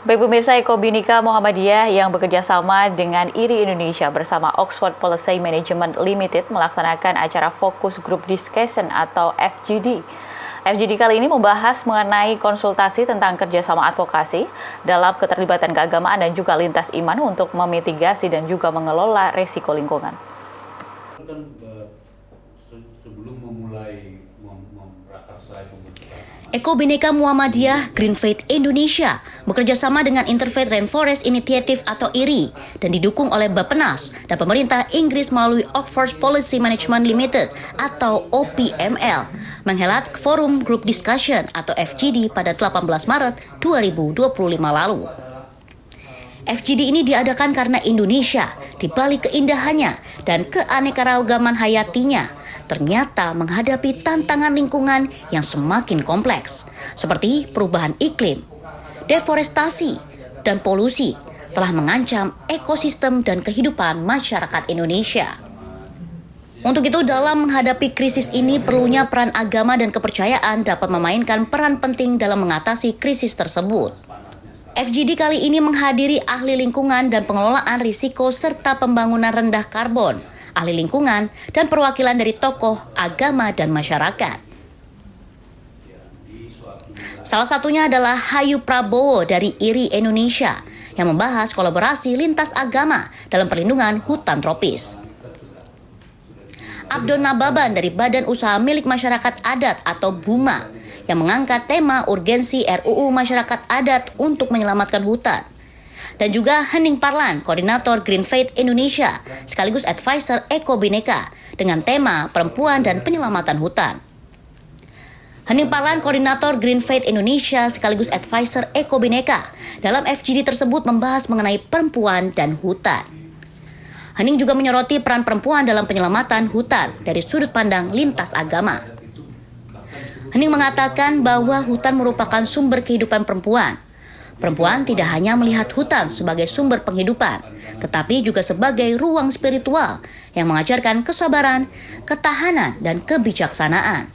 Baik pemirsa, Eko Bhinneka Muhammadiyah yang bekerja sama dengan IRI Indonesia bersama Oxford Policy Management Limited melaksanakan acara Focus Group Discussion atau FGD. FGD kali ini membahas mengenai konsultasi tentang kerjasama advokasi dalam keterlibatan keagamaan dan juga lintas iman untuk memitigasi dan juga mengelola resiko lingkungan. Sebelum memulai memprakarsai Eko Bhinneka Muhammadiyah Green Faith Indonesia bekerjasama dengan Interfaith Rainforest Initiative atau IRI dan didukung oleh Bappenas dan pemerintah Inggris melalui Oxford Policy Management Limited atau OPML menghelat Forum Group Discussion atau FGD pada 18 Maret 2025 lalu. FGD ini diadakan karena Indonesia, di balik keindahannya dan keanekaragaman hayatinya, ternyata menghadapi tantangan lingkungan yang semakin kompleks, seperti perubahan iklim, deforestasi, dan polusi telah mengancam ekosistem dan kehidupan masyarakat Indonesia. Untuk itu, dalam menghadapi krisis ini, perlunya peran agama dan kepercayaan dapat memainkan peran penting dalam mengatasi krisis tersebut. FGD kali ini menghadiri ahli lingkungan dan pengelolaan risiko serta pembangunan rendah karbon, ahli lingkungan, dan perwakilan dari tokoh, agama, dan masyarakat. Salah satunya adalah Hayu Prabowo dari IRI Indonesia yang membahas kolaborasi lintas agama dalam perlindungan hutan tropis. Abdon Nababan dari Badan Usaha Milik Masyarakat Adat atau BUMA yang mengangkat tema urgensi RUU Masyarakat Adat untuk menyelamatkan hutan. Dan juga Hening Parlan, Koordinator Green Faith Indonesia, sekaligus advisor Eko Bhinneka dengan tema Perempuan dan Penyelamatan Hutan. Hening Parlan, Koordinator Green Faith Indonesia, sekaligus advisor Eko Bhinneka, dalam FGD tersebut membahas mengenai perempuan dan hutan. Hening juga menyoroti peran perempuan dalam penyelamatan hutan dari sudut pandang lintas agama. Hening mengatakan bahwa hutan merupakan sumber kehidupan perempuan. Perempuan tidak hanya melihat hutan sebagai sumber penghidupan, tetapi juga sebagai ruang spiritual yang mengajarkan kesabaran, ketahanan, dan kebijaksanaan.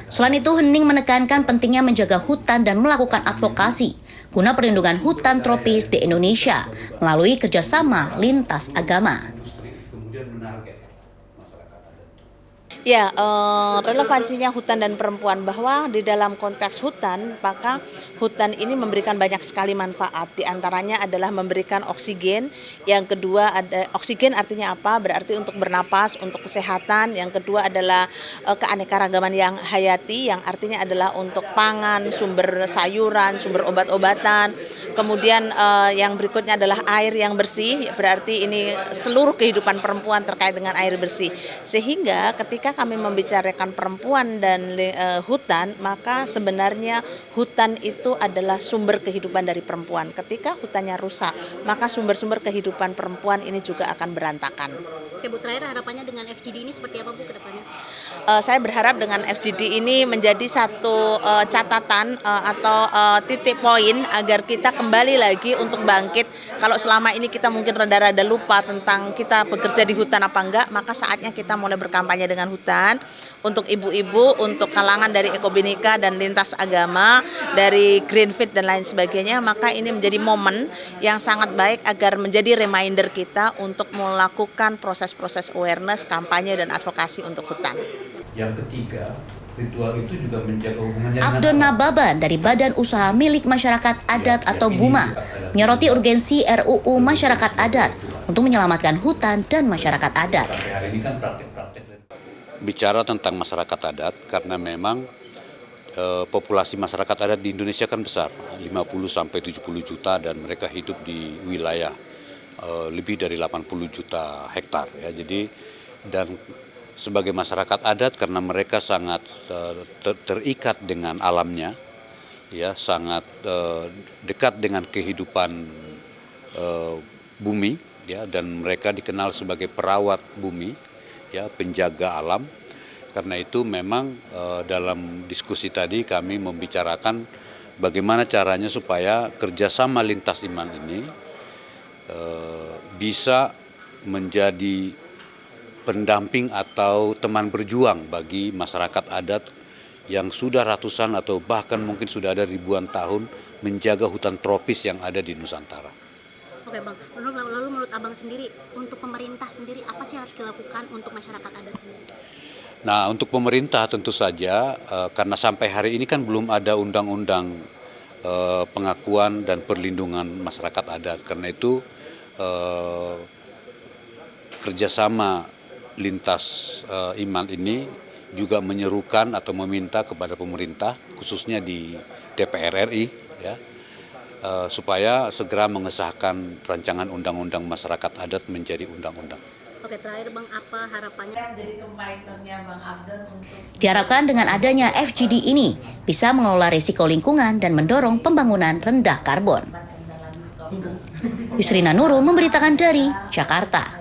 Selain itu, Hening menekankan pentingnya menjaga hutan dan melakukan advokasi guna perlindungan hutan tropis di Indonesia melalui kerjasama lintas agama. Ya, relevansinya hutan dan perempuan bahwa di dalam konteks hutan, maka hutan ini memberikan banyak sekali manfaat. Di antaranya adalah memberikan oksigen. Yang kedua ada oksigen artinya apa? Berarti untuk bernapas, untuk kesehatan. Yang kedua adalah keanekaragaman yang hayati, yang artinya adalah untuk pangan, sumber sayuran, sumber obat-obatan. Kemudian yang berikutnya adalah air yang bersih. Berarti ini seluruh kehidupan perempuan terkait dengan air bersih. Sehingga ketika kami membicarakan perempuan dan hutan, maka sebenarnya hutan itu adalah sumber kehidupan dari perempuan. Ketika hutannya rusak, maka sumber-sumber kehidupan perempuan ini juga akan berantakan. Oke Bu, terakhir harapannya dengan FGD ini seperti apa Bu ke depannya? Saya berharap dengan FGD ini menjadi satu catatan atau titik poin agar kita kembali lagi untuk bangkit. Kalau selama ini kita mungkin rada-rada lupa tentang kita bekerja di hutan apa enggak, maka saatnya kita mulai berkampanye dengan hutan untuk ibu-ibu, untuk kalangan dari Eko Bhinneka dan lintas agama, dari Green Faith dan lain sebagainya. Maka ini menjadi momen yang sangat baik agar menjadi reminder kita untuk melakukan proses-proses awareness, kampanye, dan advokasi untuk hutan. Yang ketiga, ritual itu juga menjaga hubungannya Abdon Nababan dari Badan Usaha Milik Masyarakat Adat atau BUMA menyoroti urgensi RUU Masyarakat Adat untuk menyelamatkan hutan dan masyarakat adat. Hari ini kan praktek-praktek. Bicara tentang masyarakat adat karena memang populasi masyarakat adat di Indonesia kan besar, 50-70 juta, dan mereka hidup di wilayah lebih dari 80 juta hektar ya. Jadi dan sebagai masyarakat adat karena mereka sangat terikat dengan alamnya ya, sangat dekat dengan kehidupan bumi ya, dan mereka dikenal sebagai perawat bumi ya, penjaga alam. Karena itu memang dalam diskusi tadi kami membicarakan bagaimana caranya supaya kerjasama lintas iman ini bisa menjadi pendamping atau teman berjuang bagi masyarakat adat yang sudah ratusan atau bahkan mungkin sudah ada ribuan tahun menjaga hutan tropis yang ada di Nusantara. Oke Bang, lalu menurut Abang sendiri, untuk pemerintah sendiri apa sih yang harus dilakukan untuk masyarakat adat sendiri? Nah, untuk pemerintah tentu saja, karena sampai hari ini kan belum ada undang-undang pengakuan dan perlindungan masyarakat adat. Karena itu kerjasama lintas iman ini juga menyerukan atau meminta kepada pemerintah, khususnya di DPR RI, ya, supaya segera mengesahkan rancangan undang-undang masyarakat adat menjadi undang-undang. Oke, terakhir Bang, apa harapannya? Diharapkan dengan adanya FGD ini bisa mengelola risiko lingkungan dan mendorong pembangunan rendah karbon. Yusrina Nurul memberitakan dari Jakarta.